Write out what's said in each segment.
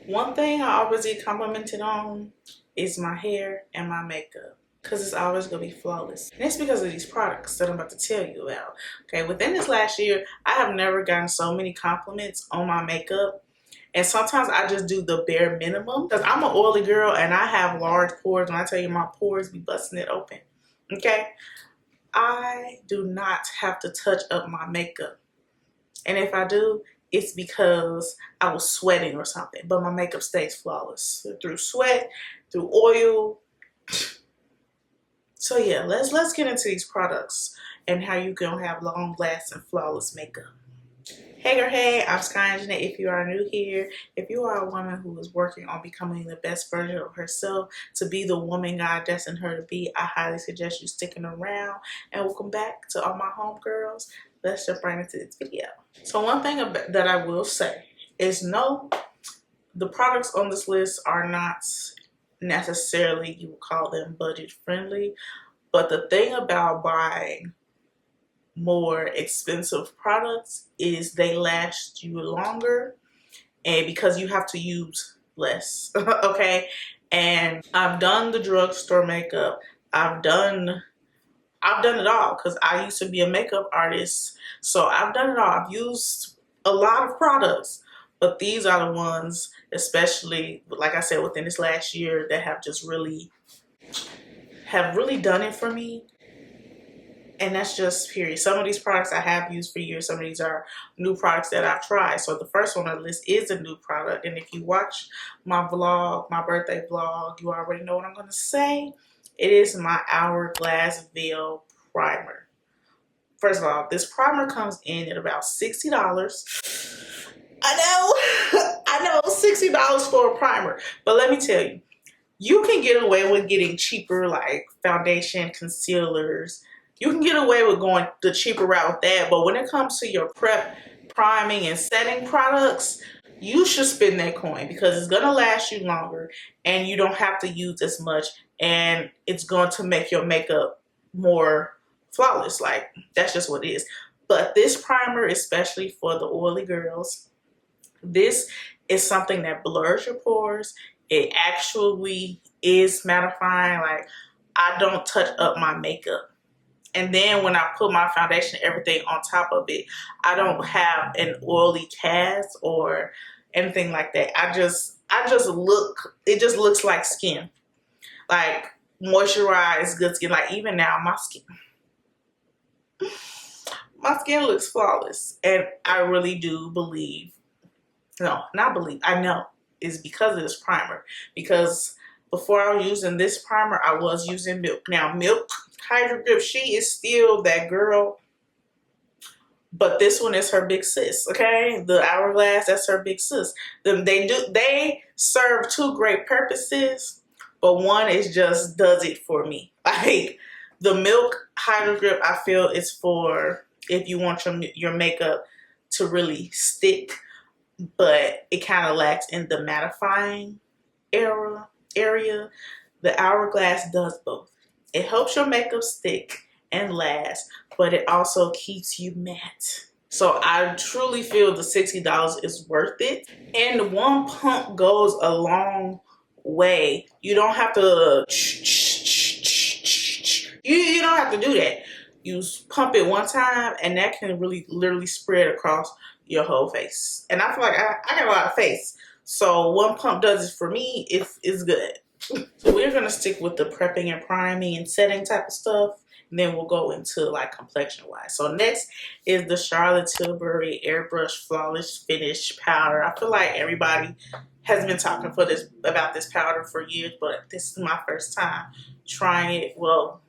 One thing I always get complimented on is my hair and my makeup. Because it's always going to be flawless. And it's because of these products that I'm about to tell you about. Okay, within this last year, I have never gotten so many compliments on my makeup. And sometimes I just do the bare minimum. Because I'm an oily girl and I have large pores. When I tell you my pores be busting it open. Okay? I do not have to touch up my makeup. And if I do, it's because I was sweating or something. But my makeup stays flawless. Through sweat, through oil. So yeah, let's get into these products and how you can have long lasting flawless makeup. Hey girl, hey, I'm Sky.Onjahnae. If you are new here, if you are a woman who is working on becoming the best version of herself to be the woman God destined her to be, I highly suggest you sticking around. And welcome back to all my homegirls. Let's jump right into this video. So one thing that I will say is no, the products on this list are not necessarily, you would call them budget friendly. But the thing about buying more expensive products is they last you longer, and because you have to use less. Okay, and I've done the drugstore makeup. I've done it all because I used to be a makeup artist, so I've done it all. I've used a lot of products, but these are the ones, especially like I said, within this last year, that have just really done it for me. And that's just period. Some of these products I have used for years. Some of these are new products that I've tried. So the first one on the list is a new product. And if you watch my vlog, my birthday vlog, you already know what I'm going to say. It is my Hourglass Veil Primer. First of all, this primer comes in at about $60. I know, $60 for a primer. But let me tell you, you can get away with getting cheaper like foundation, concealers. You can get away with going the cheaper route with that, but when it comes to your prep, priming, and setting products, you should spend that coin because it's going to last you longer and you don't have to use as much, and it's going to make your makeup more flawless. Like, that's just what it is. But this primer, especially for the oily girls, this is something that blurs your pores. It actually is mattifying. Like, I don't touch up my makeup. And then when I put my foundation and everything on top of it, I don't have an oily cast or anything like that. I just look, it just looks like skin. Like moisturized, good skin. Like even now, my skin looks flawless. And I really do believe, no, not believe, I know, is because of this primer. Because before I was using this primer, I was using Milk. Now, Milk Hydro Grip, she is still that girl, but this one is her big sis, okay? The Hourglass, that's her big sis. They serve two great purposes, but one is just does it for me. Like the Milk Hydro Grip, I feel is for if you want your makeup to really stick, but it kind of lacks in the mattifying area. The Hourglass does both. It helps your makeup stick and last, but it also keeps you matte. So I truly feel the $60 is worth it. And one pump goes a long way. You don't have to you don't have to do that. You pump it one time and that can really literally spread across your whole face. And I feel like I got a lot of face. So one pump does it for me. It's good. So we're going to stick with the prepping and priming and setting type of stuff. And then we'll go into like complexion wise. So next is the Charlotte Tilbury Airbrush Flawless Finish Powder. I feel like everybody has been talking about this powder for years, but this is my first time trying it. Well,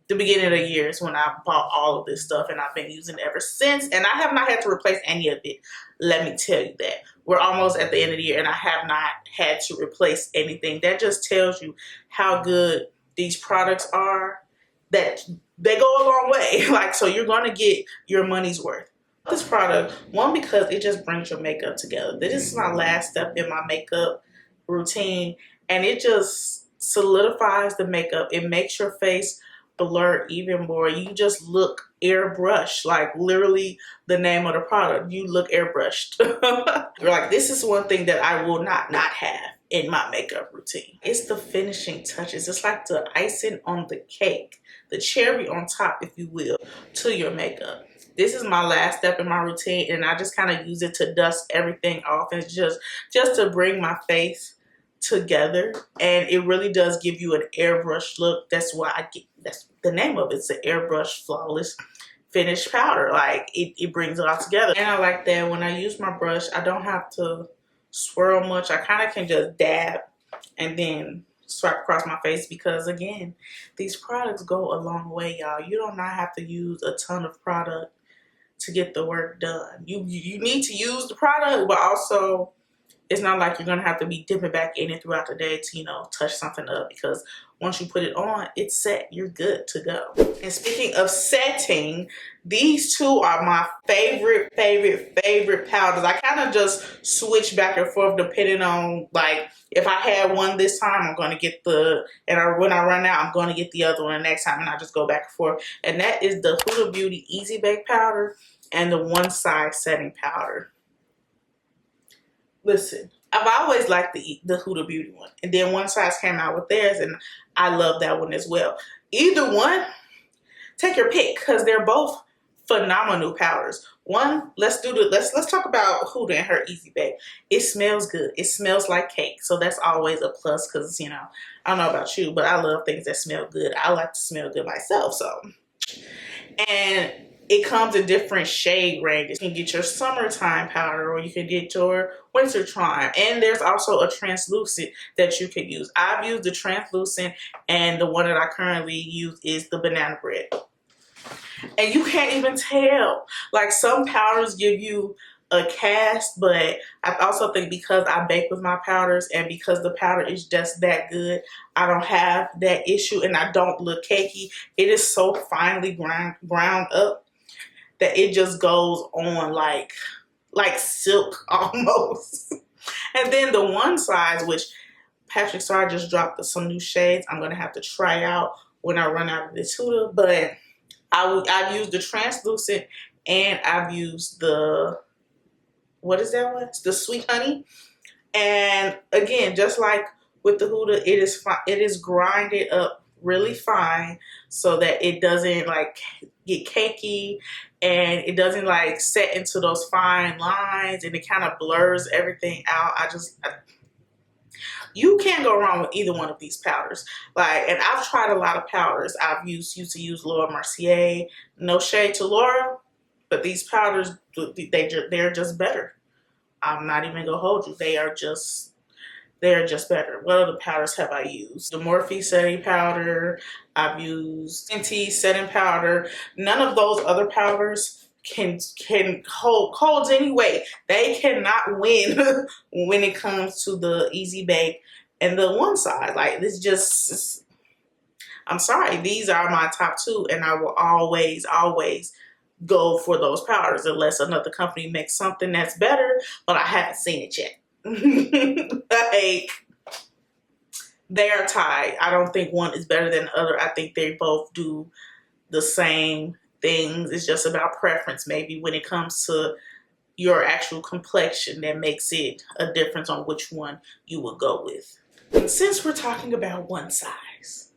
the beginning of the year is when I bought all of this stuff and I've been using it ever since. And I have not had to replace any of it. Let me tell you that. We're almost at the end of the year and I have not had to replace anything. That just tells you how good these products are, that they go a long way. Like, so you're going to get your money's worth. This product, one, because it just brings your makeup together. This is my last step in my makeup routine and it just solidifies the makeup. It makes your face blur even more. You just look airbrushed, like literally the name of the product. You look airbrushed. Like, this is one thing that I will not have in my makeup routine. It's the finishing touches. It's like the icing on the cake, the cherry on top, if you will, to your makeup. This is my last step in my routine, and I just kind of use it to dust everything off and just to bring my face together. And it really does give you an airbrush look. That's why that's the name of it. It's an airbrush flawless finish powder. Like, it brings it all together. And I like that when I use my brush, I don't have to swirl much. I kind of can just dab and then swipe across my face, because again, these products go a long way, y'all. You do not have to use a ton of product to get the work done. You need to use the product, but also it's not like you're gonna have to be dipping back in it throughout the day to, you know, touch something up, because once you put it on, it's set. You're good to go. And speaking of setting, these two are my favorite powders. I kind of just switch back and forth depending on, like, if I had one this time, I'm gonna get when I run out, I'm gonna get the other one the next time, and I just go back and forth. And that is the Huda Beauty Easy Bake Powder and the One Size Setting Powder. Listen, I've always liked the Huda Beauty one, and then One Size came out with theirs, and I love that one as well. Either one, take your pick, because they're both phenomenal powders. One, let's talk about Huda and her Easy Bake. It smells good. It smells like cake, so that's always a plus, because, you know, I don't know about you, but I love things that smell good. I like to smell good myself, so. And it comes in different shade ranges. You can get your summertime powder, or you can get your wintertime. And there's also a translucent that you can use. I've used the translucent, and the one that I currently use is the banana bread. And you can't even tell. Like, some powders give you a cast, but I also think because I bake with my powders, and because the powder is just that good, I don't have that issue, and I don't look cakey. It is so finely ground up that it just goes on like silk almost. And then the One Size, which Patrick Starr just dropped some new shades I'm gonna have to try out when I run out of this Huda. But I've used the translucent, and I've used the, what is that one? It's the Sweet Honey. And again, just like with the Huda, it is grinded up really fine so that it doesn't like get cakey, and it doesn't like set into those fine lines, and it kind of blurs everything out. You can't go wrong with either one of these powders. Like, and I've tried a lot of powders. I've used to use Laura Mercier. No shade to Laura, but these powders, they're just better. I'm not even gonna hold you. They're just better. What other powders have I used? The Morphe setting powder. I've used Fenty setting powder. None of those other powders can hold any weight. They cannot win when it comes to the Easy Bake and the One Size. Like, this I'm sorry, these are my top two, and I will always go for those powders unless another company makes something that's better, but I haven't seen it yet. Like, they are tied. I don't think one is better than the other. I think they both do the same things. It's just about preference, maybe, when it comes to your actual complexion, that makes it a difference on which one you would go with. And since we're talking about One Size,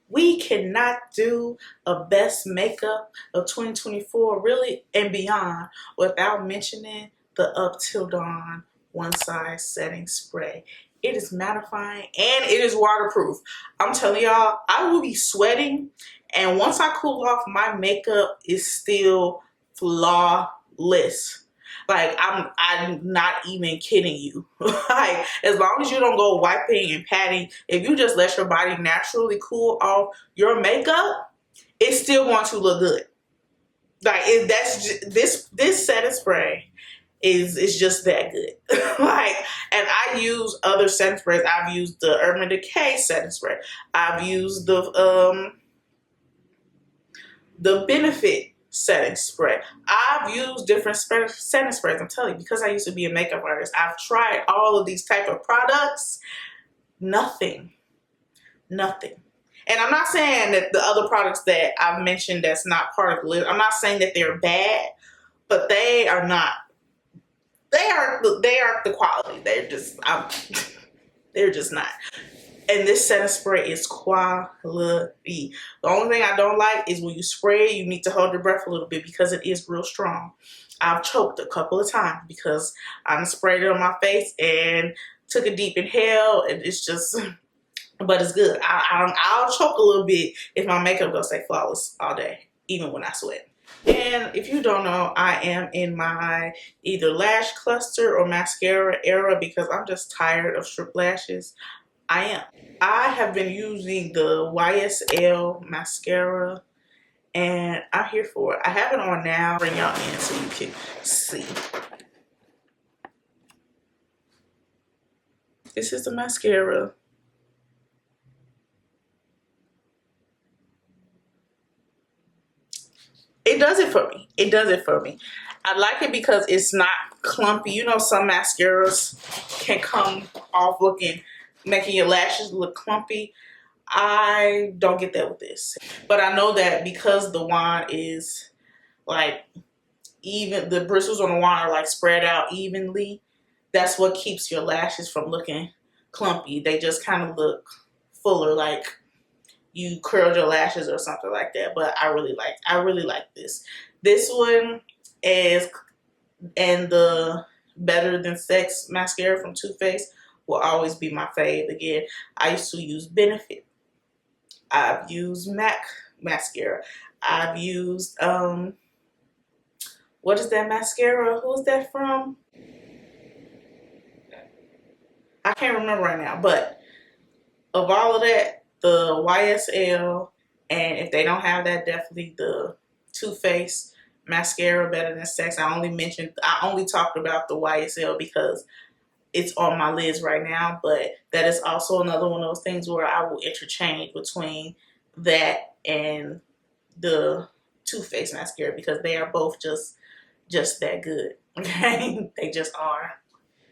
we cannot do a best makeup of 2024, really, and beyond, without mentioning the Up Till Dawn One Size Setting Spray. It is mattifying and it is waterproof. I'm telling y'all, I will be sweating, and once I cool off, my makeup is still flawless. Like, I'm not even kidding you. Like, as long as you don't go wiping and patting, if you just let your body naturally cool off your makeup, it's still going to look good. Like, this setting spray is just that good. Like, and I use other setting sprays. I've used the Urban Decay setting spray. I've used the Benefit setting spray. I've used different setting sprays. I'm telling you, because I used to be a makeup artist, I've tried all of these type of products. Nothing And I'm not saying that the other products that I've mentioned that's not part of the list, I'm not saying that they're bad, but they are not. They are the quality. They're just not. And this setting spray is quality. The only thing I don't like is when you spray it, you need to hold your breath a little bit because it is real strong. I've choked a couple of times because I sprayed it on my face and took a deep inhale, and it's just, but it's good. I'll choke a little bit if my makeup gonna stay flawless all day, even when I sweat. And if you don't know, I am in my either lash cluster or mascara era because I'm just tired of strip lashes. I am. I have been using the YSL mascara and I'm here for it. I have it on now. Bring y'all in so you can see. This is the mascara. It does it for me. It does it for me. I like it because it's not clumpy. You know, some mascaras can come off looking, making your lashes look clumpy. I don't get that with this. But I know that because the wand is like even, the bristles on the wand are like spread out evenly, that's what keeps your lashes from looking clumpy. They just kind of look fuller, like you curled your lashes or something like that. But I really like this. This one is, and the Better Than Sex mascara from Too Faced will always be my fave. Again, I used to use Benefit. I've used MAC mascara. I've used what is that mascara? Who's that from? I can't remember right now. But of all of that, the YSL, and if they don't have that, definitely the Too Faced mascara Better Than Sex. I only talked about the YSL because it's on my lids right now, but that is also another one of those things where I will interchange between that and the Too Faced mascara because they are both just that good. Okay, they just are.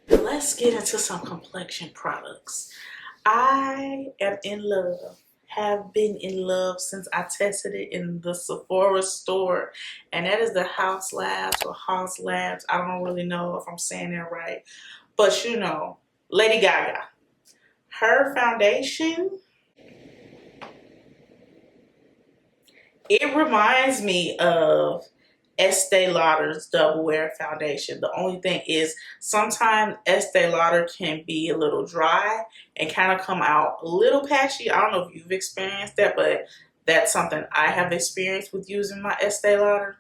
Let's get into some complexion products. I am in love, have been in love since I tested it in the Sephora store, and that is the House Labs or House Labs. I don't really know if I'm saying that right, but you know, Lady Gaga. Her foundation, it reminds me of Estee Lauder's Double Wear foundation. The only thing is sometimes Estee Lauder can be a little dry and kind of come out a little patchy. I don't know if you've experienced that, but that's something I have experienced with using my Estee Lauder.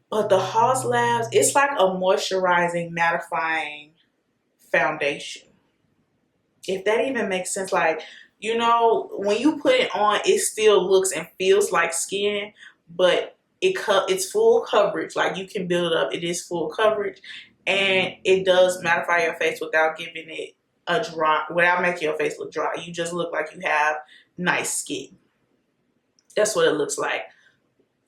But the Haus Labs, it's like a moisturizing, mattifying foundation. If that even makes sense, like, you know, when you put it on, it still looks and feels like skin, but it's full coverage. Like, you can build it up. It is full coverage, and it does mattify your face without giving it a dry, without making your face look dry. You just look like you have nice skin. That's what it looks like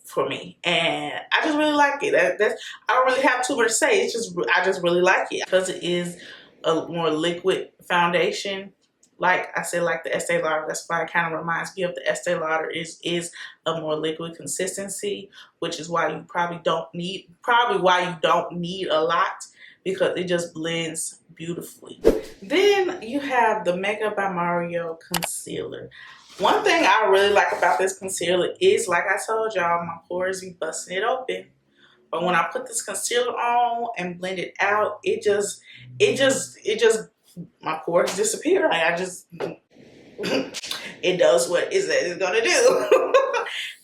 for me, and I just really like it. I don't really have too much to say. It's just, I just really like it because it is a more liquid foundation. Like I said, like the Estee Lauder, that's why it kind of reminds me of the Estee Lauder. Is a more liquid consistency, which is why you probably don't need a lot, because it just blends beautifully. Then you have the Makeup by Mario concealer. One thing I really like about this concealer is, like I told y'all, my pores be busting it open. But when I put this concealer on and blend it out, it just my pores disappear. Like, I just, it does what it says it's gonna do.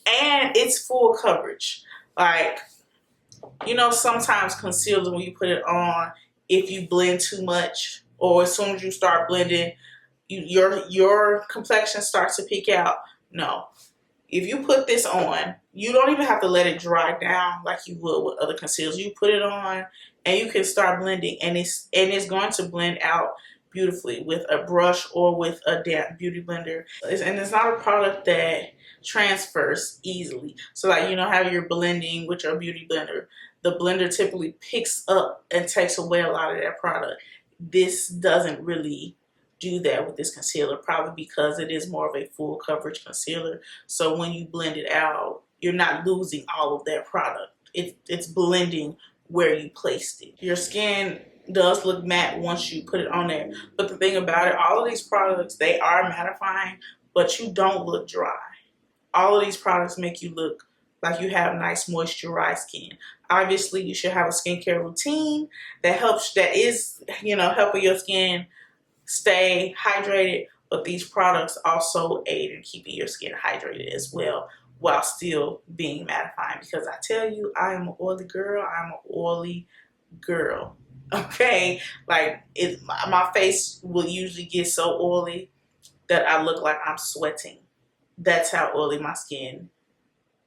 And it's full coverage. Like, you know, sometimes concealer, when you put it on, if you blend too much, or as soon as you start blending, your complexion starts to peek out. No. If you put this on, you don't even have to let it dry down like you would with other concealers. You put it on and you can start blending, and it's going to blend out beautifully with a brush or with a damp beauty blender. And it's not a product that transfers easily. So, like, you know how you're blending with your beauty blender, the blender typically picks up and takes away a lot of that product. This doesn't really do that with this concealer, probably because it is more of a full coverage concealer. So when you blend it out, you're not losing all of that product. It's blending where you placed it. Your skin does look matte once you put it on there. But the thing about it, all of these products, they are mattifying, but you don't look dry. All of these products make you look like you have nice moisturized skin. Obviously, you should have a skincare routine that is, helping your skin stay hydrated, but these products also aid in keeping your skin hydrated as well while still being mattifying. Because I tell you, I am an oily girl. I'm an oily girl. Okay, like my face will usually get so oily that I look like I'm sweating. That's how oily my skin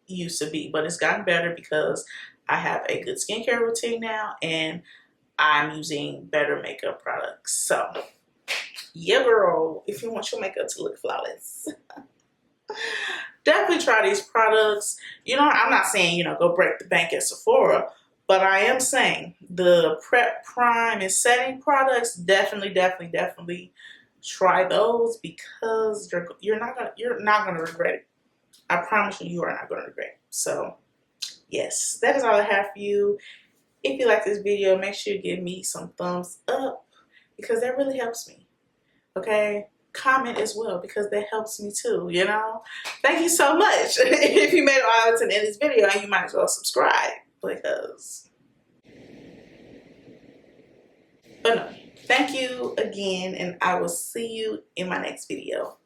used to be, but it's gotten better because I have a good skincare routine now and I'm using better makeup products. So yeah, girl, if you want your makeup to look flawless, definitely try these products. I'm not saying, go break the bank at Sephora, but I am saying the prep, prime, and setting products, definitely try those, because you're not gonna regret it. I promise you, you are not gonna regret it. So yes, that is all I have for you. If you like this video, make sure you give me some thumbs up, because that really helps me. Okay, comment as well, because that helps me too. Thank you so much. If you made it all to the end of this video, you might as well subscribe, because but no, thank you again, and I will see you in my next video.